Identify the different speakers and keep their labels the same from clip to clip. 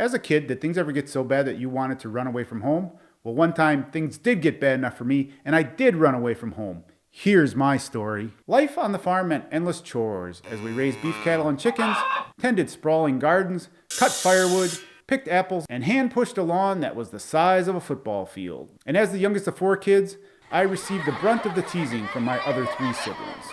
Speaker 1: As a kid, did things ever get so bad that you wanted to run away from home? Well, one time things did get bad enough for me, and I did run away from home. Here's my story. Life on the farm meant endless chores as we raised beef cattle and chickens, tended sprawling gardens, cut firewood, picked apples, and hand-pushed a lawn that was the size of a football field. And as the youngest of 4 kids, I received the brunt of the teasing from my other 3 siblings.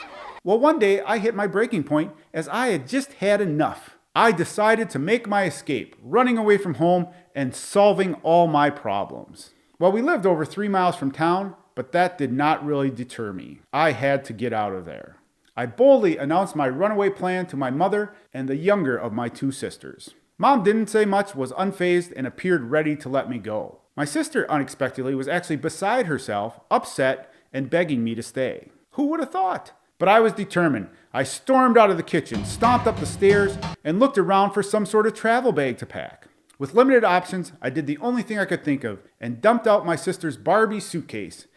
Speaker 1: Well, one day I hit my breaking point as I had just had enough. I decided to make my escape, running away from home and solving all my problems. Well, we lived over 3 miles from town, but that did not really deter me. I had to get out of there. I boldly announced my runaway plan to my mother and the younger of my 2 sisters. Mom didn't say much, was unfazed, and appeared ready to let me go. My sister, unexpectedly, was actually beside herself, upset, and begging me to stay. Who would have thought? But I was determined. I stormed out of the kitchen, stomped up the stairs, and looked around for some sort of travel bag to pack. With limited options, I did the only thing I could think of and dumped out my sister's Barbie suitcase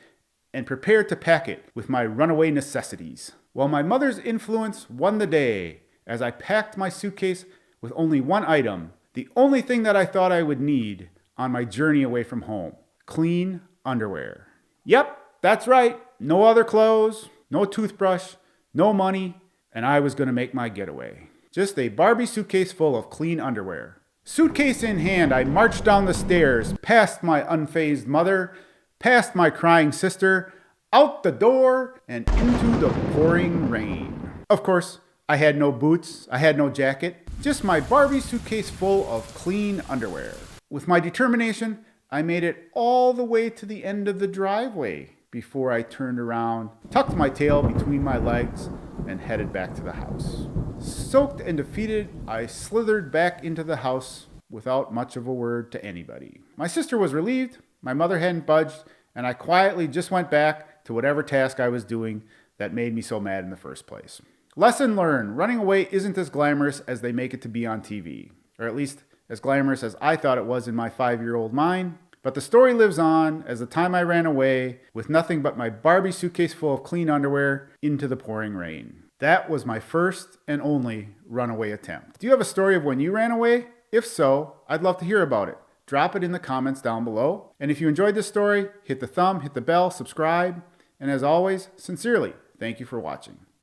Speaker 1: and prepared to pack it with my runaway necessities. Well, my mother's influence won the day as I packed my suitcase with only one item, the only thing that I thought I would need on my journey away from home: clean underwear. Yep, that's right, no other clothes, no toothbrush, no money, and I was going to make my getaway. Just a Barbie suitcase full of clean underwear. Suitcase in hand, I marched down the stairs, past my unfazed mother, past my crying sister, out the door, and into the pouring rain. Of course, I had no boots, I had no jacket, just my Barbie suitcase full of clean underwear. With my determination, I made it all the way to the end of the driveway before I turned around, tucked my tail between my legs, and headed back to the house. Soaked and defeated, I slithered back into the house without much of a word to anybody. My sister was relieved, my mother hadn't budged, and I quietly just went back to whatever task I was doing that made me so mad in the first place. Lesson learned: running away isn't as glamorous as they make it to be on TV, or at least as glamorous as I thought it was in my 5-year-old mind. But the story lives on as the time I ran away with nothing but my Barbie suitcase full of clean underwear into the pouring rain. That was my first and only runaway attempt. Do you have a story of when you ran away? If so, I'd love to hear about it. Drop it in the comments down below. And if you enjoyed this story, hit the thumb, hit the bell, subscribe, and as always, sincerely, thank you for watching.